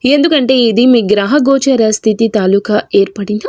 ఎందుకంటే ఇది మీ గ్రహ గోచర స్థితి తాలూకా ఏర్పడిన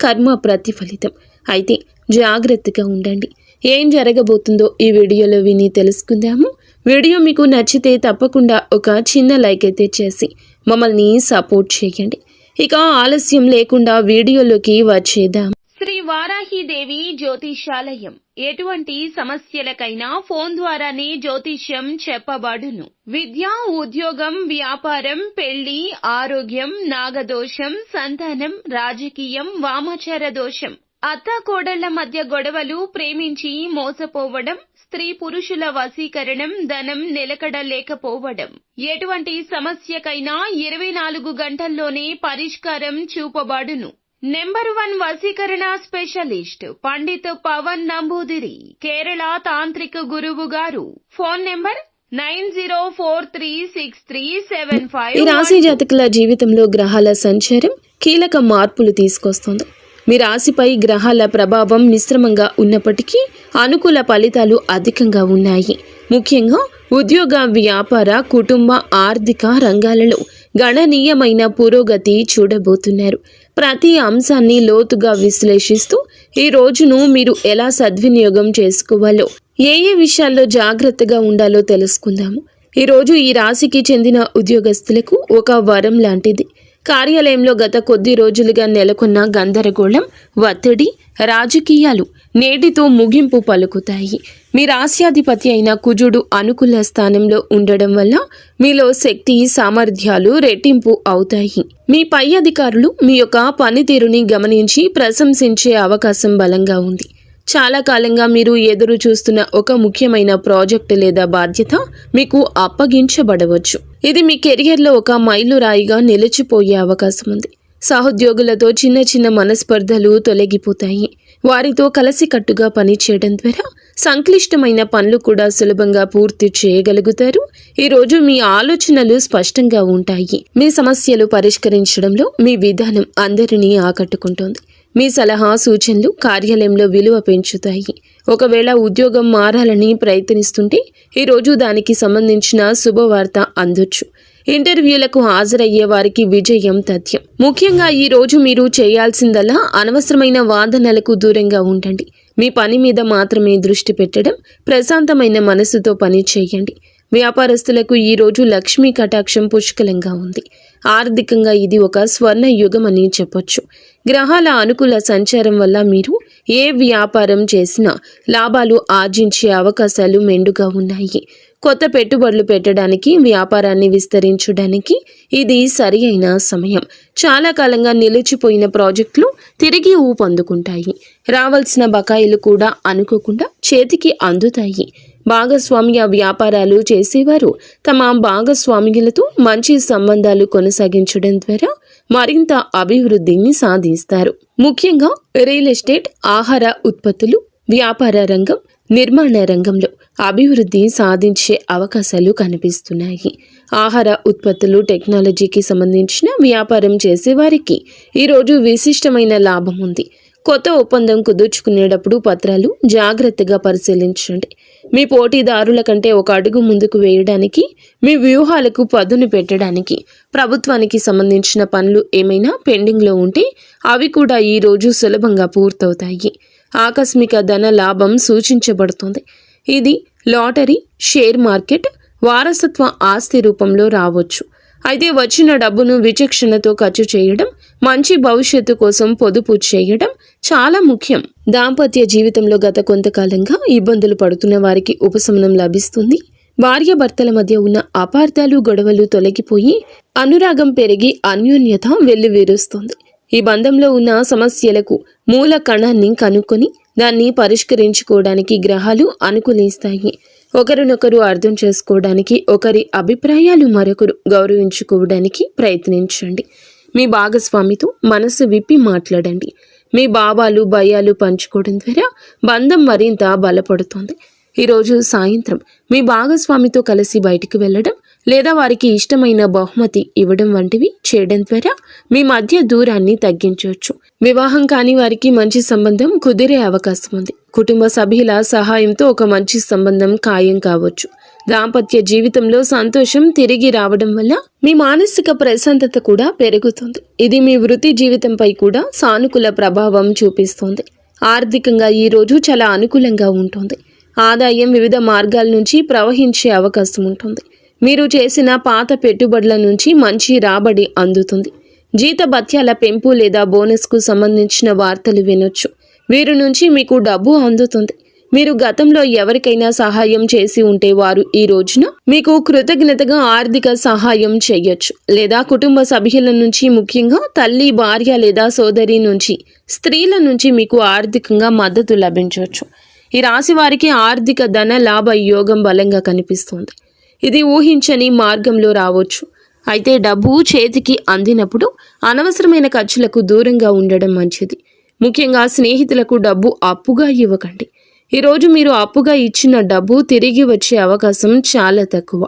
కర్మ ప్రతిఫలితం. అయితే జాగ్రత్తగా ఉండండి. ఏం జరగబోతుందో ఈ వీడియోలో విని తెలుసుకుందాము. వీడియో మీకు నచ్చితే తప్పకుండా ఒక చిన్న లైక్ అయితే చేసి మమ్మల్ని సపోర్ట్ చేయండి. ఇక ఆలస్యం లేకుండా వీడియోలోకి వచ్చేద్దాం. శ్రీ వారాహిదేవి జ్యోతిషాలయం. ఎటువంటి సమస్యలకైనా ఫోన్ ద్వారానే జ్యోతిష్యం చెప్పబడును. విద్య, ఉద్యోగం, వ్యాపారం, పెళ్లి, ఆరోగ్యం, నాగదోషం, సంతానం, రాజకీయం, వామాచార దోషం, అత్తాకోడళ్ల మధ్య గొడవలు, ప్రేమించి మోసపోవడం, స్త్రీ పురుషుల వశీకరణం, ధనం నిలకడ లేకపోవడం, ఎటువంటి సమస్యకైనా 24 గంటల్లోనే పరిష్కారం చూపబడును. నెంబర్ 1 వశీకరణ స్పెషలిస్ట్ పండిత్ పవన్ నంబూదిరి, కేరళ తాంత్రిక గురువు గారు. Phone number 90436375. ఈ రాశి జాతకుల జీవితంలో గ్రహాల సంచారం కీలక మార్పులు తీసుకొస్తుంది. మీ రాశిపై గ్రహాల ప్రభావం మిశ్రమంగా ఉన్నప్పటికీ అనుకూల ఫలితాలు అధికంగా ఉన్నాయి. ముఖ్యంగా ఉద్యోగ, వ్యాపార, కుటుంబ, ఆర్థిక రంగాలలో గణనీయమైన పురోగతి చూడబోతున్నారు. ప్రతి అంశాన్ని లోతుగా విశ్లేషిస్తూ ఈ రోజును మీరు ఎలా సద్వినియోగం చేసుకోవాలో, ఏ విషయాల్లో జాగ్రత్తగా ఉండాలో తెలుసుకుందాము. ఈరోజు ఈ రాశికి చెందిన ఉద్యోగస్తులకు ఒక వరం లాంటిది. కార్యాలయంలో గత కొద్ది రోజులుగా నెలకొన్న గందరగోళం, ఒత్తిడి, రాజకీయాలు నేటితో ముగింపు పలుకుతాయి. మీ రాశ్యాధిపతి అయిన కుజుడు అనుకూల స్థానంలో ఉండడం వల్ల మీలో శక్తి, సామర్థ్యాలు రెట్టింపు అవుతాయి. మీ పై అధికారులు మీ యొక్క పనితీరుని గమనించి ప్రశంసించే అవకాశం బలంగా ఉంది. చాలా కాలంగా మీరు ఎదురు చూస్తున్న ఒక ముఖ్యమైన ప్రాజెక్టు లేదా బాధ్యత మీకు అప్పగించబడవచ్చు. ఇది మీ కెరియర్లో ఒక మైలురాయిగా నిలిచిపోయే అవకాశం ఉంది. సహోద్యోగులతో చిన్న చిన్న మనస్పర్ధలు తొలగిపోతాయి. వారితో కలిసికట్టుగా పనిచేయడం ద్వారా సంక్లిష్టమైన పనులు కూడా సులభంగా పూర్తి చేయగలుగుతారు. ఈరోజు మీ ఆలోచనలు స్పష్టంగా ఉంటాయి. మీ సమస్యలు పరిష్కరించడంలో మీ విధానం అందరినీ ఆకట్టుకుంటోంది. మీ సలహా, సూచనలు కార్యాలయంలో విలువ పెంచుతాయి. ఒకవేళ ఉద్యోగం మారాలని ప్రయత్నిస్తుంటే ఈరోజు దానికి సంబంధించిన శుభవార్త అందొచ్చు. ఇంటర్వ్యూలకు హాజరయ్యే వారికి విజయం తథ్యం. ముఖ్యంగా ఈ రోజు మీరు చేయాల్సిందల్లా అనవసరమైన వాదనలకు దూరంగా ఉండండి. మీ పని మీద మాత్రమే దృష్టి పెట్టడం, ప్రశాంతమైన మనసుతో పని చేయండి. వ్యాపారస్తులకు ఈ రోజు లక్ష్మీ కటాక్షం పుష్కలంగా ఉంది. ఆర్థికంగా ఇది ఒక స్వర్ణ యుగం అని చెప్పొచ్చు. గ్రహాల అనుకూల సంచారం వల్ల మీరు ఏ వ్యాపారం చేసినా లాభాలు ఆర్జించే అవకాశాలు మెండుగా ఉన్నాయి. కొత్త పెట్టుబడులు పెట్టడానికి, వ్యాపారాన్ని విస్తరించడానికి ఇది సరి అయిన సమయం. చాలా కాలంగా నిలిచిపోయిన ప్రాజెక్టులు తిరిగి ఊపందుకుంటాయి. రావాల్సిన బకాయిలు కూడా అనుకోకుండా చేతికి అందుతాయి. భాగస్వామ్య వ్యాపారాలు చేసేవారు తమ భాగస్వామ్యులతో మంచి సంబంధాలు కొనసాగించడం ద్వారా మరింత అభివృద్ధిని సాధిస్తారు. ముఖ్యంగా రియల్ ఎస్టేట్, ఆహార ఉత్పత్తులు, వ్యాపార రంగం, నిర్మాణ రంగంలో అభివృద్ధి సాధించే అవకాశాలు కనిపిస్తున్నాయి. ఆహార ఉత్పత్తులు, టెక్నాలజీకి సంబంధించిన వ్యాపారం చేసేవారికి ఈరోజు విశిష్టమైన లాభం ఉంది. కొత్త ఒప్పందం కుదుర్చుకునేటప్పుడు పత్రాలు జాగ్రత్తగా పరిశీలించండి. మీ పోటీదారుల కంటే ఒక అడుగు ముందుకు వేయడానికి, మీ వ్యూహాలకు పదును పెట్టడానికి, ప్రభుత్వానికి సంబంధించిన పనులు ఏమైనా పెండింగ్లో ఉంటే అవి కూడా ఈరోజు సులభంగా పూర్తవుతాయి. ఆకస్మిక ధన లాభం సూచించబడుతుంది. ఇది లాటరీ, షేర్ మార్కెట్, వారసత్వ ఆస్తి రూపంలో రావచ్చు. అయితే వచ్చిన డబ్బును విచక్షణతో ఖర్చు చేయడం, మంచి భవిష్యత్తు కోసం పొదుపు చేయడం చాలా ముఖ్యం. దాంపత్య జీవితంలో గత కొంతకాలంగా ఇబ్బందులు పడుతున్న వారికి ఉపశమనం లభిస్తుంది. భార్యాభర్తల మధ్య ఉన్న అపార్థాలు, గొడవలు తొలగిపోయి అనురాగం పెరిగి అన్యోన్యత వెల్లువిరుస్తుంది. ఈ బంధంలో ఉన్న సమస్యలకు మూల కణాన్ని కనుక్కొని దాన్ని పరిష్కరించుకోవడానికి గ్రహాలు అనుకూలిస్తాయి. ఒకరినొకరు అర్థం చేసుకోవడానికి, ఒకరి అభిప్రాయాలు మరొకరు గౌరవించుకోవడానికి ప్రయత్నించండి. మీ భాగస్వామితో మనసు విప్పి మాట్లాడండి. మీ భావాలు, భయాలు పంచుకోవడం ద్వారా బంధం మరింత బలపడుతుంది. ఈరోజు సాయంత్రం మీ భాగస్వామితో కలిసి బయటికి వెళ్ళడం లేదా వారికి ఇష్టమైన బహుమతి ఇవ్వడం వంటివి చేయడం ద్వారా మీ మధ్య దూరాన్ని తగ్గించవచ్చు. వివాహం కాని వారికి మంచి సంబంధం కుదిరే అవకాశం ఉంది. కుటుంబ సభ్యుల సహాయంతో ఒక మంచి సంబంధం ఖాయం కావచ్చు. దాంపత్య జీవితంలో సంతోషం తిరిగి రావడం వల్ల మీ మానసిక ప్రశాంతత కూడా పెరుగుతుంది. ఇది మీ వృత్తి జీవితంపై కూడా సానుకూల ప్రభావం చూపిస్తుంది. ఆర్థికంగా ఈ రోజు చాలా అనుకూలంగా ఉంటుంది. ఆదాయం వివిధ మార్గాల నుంచి ప్రవహించే అవకాశం ఉంటుంది. మీరు చేసిన పాత పెట్టుబడుల నుంచి మంచి రాబడి అందుతుంది. జీతభత్యాల పెంపు లేదా బోనస్కు సంబంధించిన వార్తలు వినొచ్చు. వీరి నుంచి మీకు డబ్బు అందుతుంది. మీరు గతంలో ఎవరికైనా సహాయం చేసి ఉంటే వారు ఈ రోజున మీకు కృతజ్ఞతగా ఆర్థిక సహాయం చేయొచ్చు. లేదా కుటుంబ సభ్యుల నుంచి, ముఖ్యంగా తల్లి, భార్య లేదా సోదరి నుంచి, స్త్రీల నుంచి మీకు ఆర్థికంగా మద్దతు లభించవచ్చు. ఈ రాశి వారికి ఆర్థిక ధన లాభ యోగం బలంగా కనిపిస్తుంది. ఇది ఊహించని మార్గంలో రావచ్చు. అయితే డబ్బు చేతికి అందినప్పుడు అనవసరమైన ఖర్చులకు దూరంగా ఉండడం మంచిది. ముఖ్యంగా స్నేహితులకు డబ్బు అప్పుగా ఇవ్వకండి. ఈరోజు మీరు అప్పుగా ఇచ్చిన డబ్బు తిరిగి వచ్చే అవకాశం చాలా తక్కువ.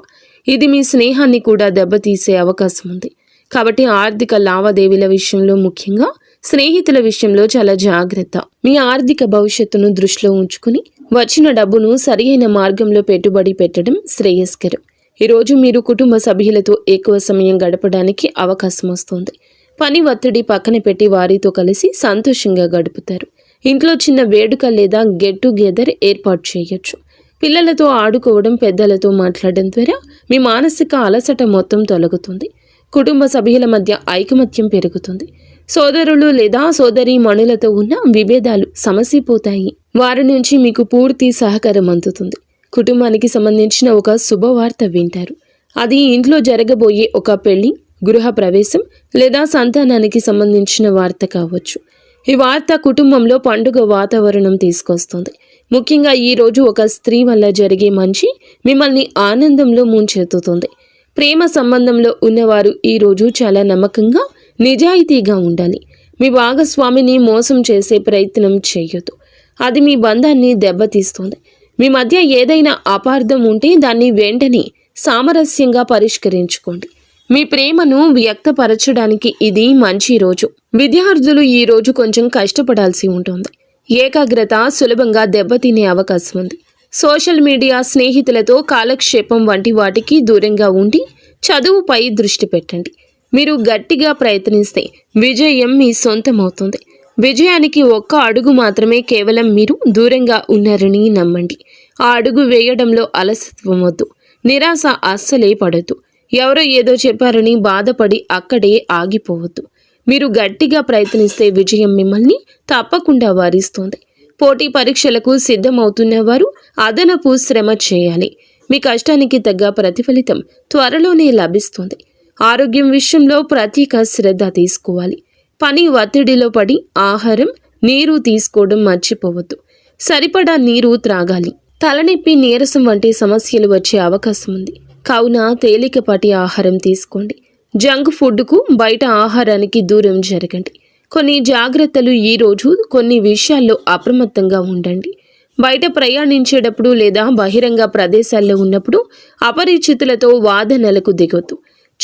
ఇది మీ స్నేహాన్ని కూడా దెబ్బతీసే అవకాశం ఉంది. కాబట్టి ఆర్థిక లావాదేవీల విషయంలో, ముఖ్యంగా స్నేహితుల విషయంలో చాలా జాగ్రత్త. మీ ఆర్థిక భవిష్యత్తును దృష్టిలో ఉంచుకుని వచ్చిన డబ్బును సరియైన మార్గంలో పెట్టుబడి పెట్టడం శ్రేయస్కరం. ఈరోజు మీరు కుటుంబ సభ్యులతో ఎక్కువ సమయం గడపడానికి అవకాశం వస్తుంది. పని ఒత్తిడి పక్కన పెట్టి వారితో కలిసి సంతోషంగా గడుపుతారు. ఇంట్లో చిన్న వేడుక లేదా గెట్ టుగెదర్ ఏర్పాటు చేయొచ్చు. పిల్లలతో ఆడుకోవడం, పెద్దలతో మాట్లాడడం ద్వారా మీ మానసిక అలసట మొత్తం తొలగుతుంది. కుటుంబ సభ్యుల మధ్య ఐకమత్యం పెరుగుతుంది. సోదరులు లేదా సోదరీ మణులతో ఉన్న విభేదాలు సమసిపోతాయి. వారి నుంచి మీకు పూర్తి సహకారం అందుతుంది. కుటుంబానికి సంబంధించిన ఒక శుభవార్త వింటారు. అది ఇంట్లో జరగబోయే ఒక పెళ్లి, గృహ ప్రవేశం లేదా సంతానానికి సంబంధించిన వార్త కావచ్చు. ఈ వార్త కుటుంబంలో పండుగ వాతావరణం తీసుకొస్తుంది. ముఖ్యంగా ఈ రోజు ఒక స్త్రీ వల్ల జరిగే మంచి మిమ్మల్ని ఆనందంలో ముంచెత్తుతుంది. ప్రేమ సంబంధంలో ఉన్నవారు ఈ రోజు చాలా నమ్మకంగా, నిజాయితీగా ఉండాలి. మీ భాగస్వామిని మోసం చేసే ప్రయత్నం చేయొద్దు. అది మీ బంధాన్ని దెబ్బతీస్తుంది. మీ మధ్య ఏదైనా అపార్థం ఉంటే దాన్ని వెంటనే సామరస్యంగా పరిష్కరించుకోండి. మీ ప్రేమను వ్యక్తపరచడానికి ఇది మంచి రోజు. విద్యార్థులు ఈ రోజు కొంచెం కష్టపడాల్సి ఉంటుంది. ఏకాగ్రత సులభంగా దెబ్బతినే అవకాశం ఉంది. సోషల్ మీడియా, స్నేహితులతో కాలక్షేపం వంటి వాటికి దూరంగా ఉండి చదువుపై దృష్టి పెట్టండి. మీరు గట్టిగా ప్రయత్నిస్తే విజయం మీ సొంతమవుతుంది. విజయానికి ఒక్క అడుగు మాత్రమే కేవలం మీరు దూరంగా ఉన్నారని నమ్మండి. ఆ అడుగు వేయడంలో అలసత్వం వద్దు. నిరాశ అస్సలే పడద్దు. ఎవరో ఏదో చెప్పారని బాధపడి అక్కడే ఆగిపోవద్దు. మీరు గట్టిగా ప్రయత్నిస్తే విజయం మిమ్మల్ని తప్పకుండా వరిస్తుంది. పోటీ పరీక్షలకు సిద్ధమవుతున్న వారు అదనపు శ్రమ చేయాలి. మీ కష్టానికి తగ్గ ప్రతిఫలితం త్వరలోనే లభిస్తుంది. ఆరోగ్యం విషయంలో ప్రత్యేక శ్రద్ధ తీసుకోవాలి. పని ఒత్తిడిలో పడి ఆహారం, నీరు తీసుకోవడం మర్చిపోవద్దు. సరిపడా నీరు త్రాగాలి. తలనొప్పి, నీరసం వంటి సమస్యలు వచ్చే అవకాశం ఉంది. కావున తేలికపాటి ఆహారం తీసుకోండి. జంక్ ఫుడ్కు, బయట ఆహారానికి దూరం జరగండి. కొన్ని జాగ్రత్తలు ఈ రోజు కొన్ని విషయాల్లో అప్రమత్తంగా ఉండండి. బయట ప్రయాణించేటప్పుడు లేదా బహిరంగ ప్రదేశాల్లో ఉన్నప్పుడు అపరిచితులతో వాదనలకు దిగొద్దు.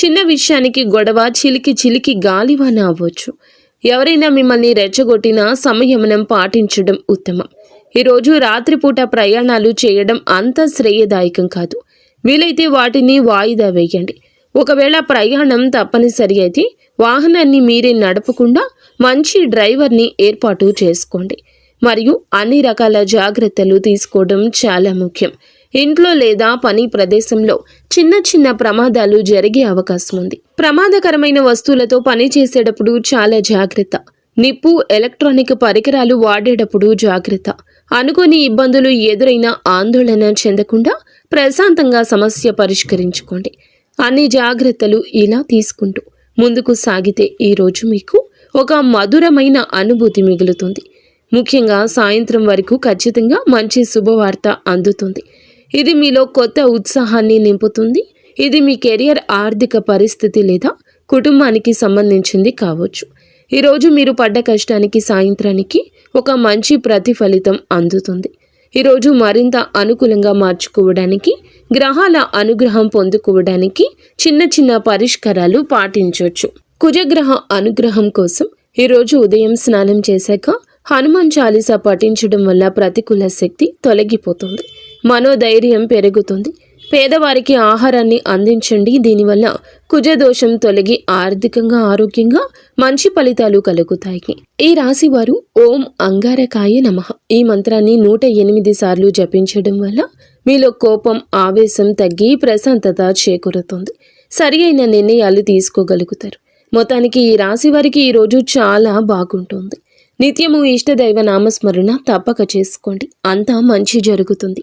చిన్న విషయానికి గొడవ, చిలికి గాలివాన అవ్వచ్చు. ఎవరైనా మిమ్మల్ని రెచ్చగొట్టినా సంయమనం పాటించడం ఉత్తమం. ఈరోజు రాత్రిపూట ప్రయాణాలు చేయడం అంత శ్రేయదాయకం కాదు. వీలైతే వాటిని వాయిదా వేయండి. ఒకవేళ ప్రయాణం తప్పనిసరి అయితే వాహనాన్ని మీరే నడపకుండా మంచి డ్రైవర్ని ఏర్పాటు చేసుకోండి. మరియు అన్ని రకాల జాగ్రత్తలు తీసుకోవడం చాలా ముఖ్యం. ఇంట్లో లేదా పని ప్రదేశంలో చిన్న ప్రమాదాలు జరిగే అవకాశం ఉంది. ప్రమాదకరమైన వస్తువులతో పని చేసేటప్పుడు చాలా జాగ్రత్త. నిప్పు, ఎలక్ట్రానిక్ పరికరాలు వాడేటప్పుడు జాగ్రత్త. అనుకోని ఇబ్బందులు ఎదురైనా ఆందోళన చెందకుండా ప్రశాంతంగా సమస్య పరిష్కరించుకోండి. అన్ని జాగ్రత్తలు ఇలా తీసుకుంటూ ముందుకు సాగితే ఈరోజు మీకు ఒక మధురమైన అనుభూతి మిగులుతుంది. ముఖ్యంగా సాయంత్రం వరకు ఖచ్చితంగా మంచి శుభవార్త అందుతుంది. ఇది మీలో కొత్త ఉత్సాహాన్ని నింపుతుంది. ఇది మీ కెరియర్, ఆర్థిక పరిస్థితి లేదా కుటుంబానికి సంబంధించింది కావచ్చు. ఈరోజు మీరు పడ్డ కష్టానికి సాయంత్రానికి ఒక మంచి ప్రతిఫలితం అందుతుంది. ఈరోజు మరింత అనుకూలంగా మార్చుకోవడానికి, గ్రహాల అనుగ్రహం పొందుకోవడానికి చిన్న పరిష్కారాలు పాటించవచ్చు. కుజగ్రహ అనుగ్రహం కోసం ఈరోజు ఉదయం స్నానం చేశాక హనుమాన్ చాలీసా పఠించడం వల్ల ప్రతికూల శక్తి తొలగిపోతుంది. మనోధైర్యం పెరుగుతుంది. పేదవారికి ఆహారాన్ని అందించండి. దీనివల్ల కుజదోషం తొలగి ఆర్థికంగా ఆరోగ్యంగా మంచి ఫలితాలు కలుగుతాయి. ఈ రాశి వారు ఓం అంగారకాయ నమః ఈ మంత్రాన్ని 108 సార్లు జపించడం వల్ల మీలో కోపం ఆవేశం తగ్గి ప్రశాంతత చేకూరుతుంది. సరి అయిన నిర్ణయాలు తీసుకోగలుగుతారు. మొత్తానికి ఈ రాశి వారికి ఈరోజు చాలా బాగుంటుంది. నిత్యము ఇష్టదైవ నామస్మరణ తప్పక చేసుకోండి. అంతా మంచి జరుగుతుంది.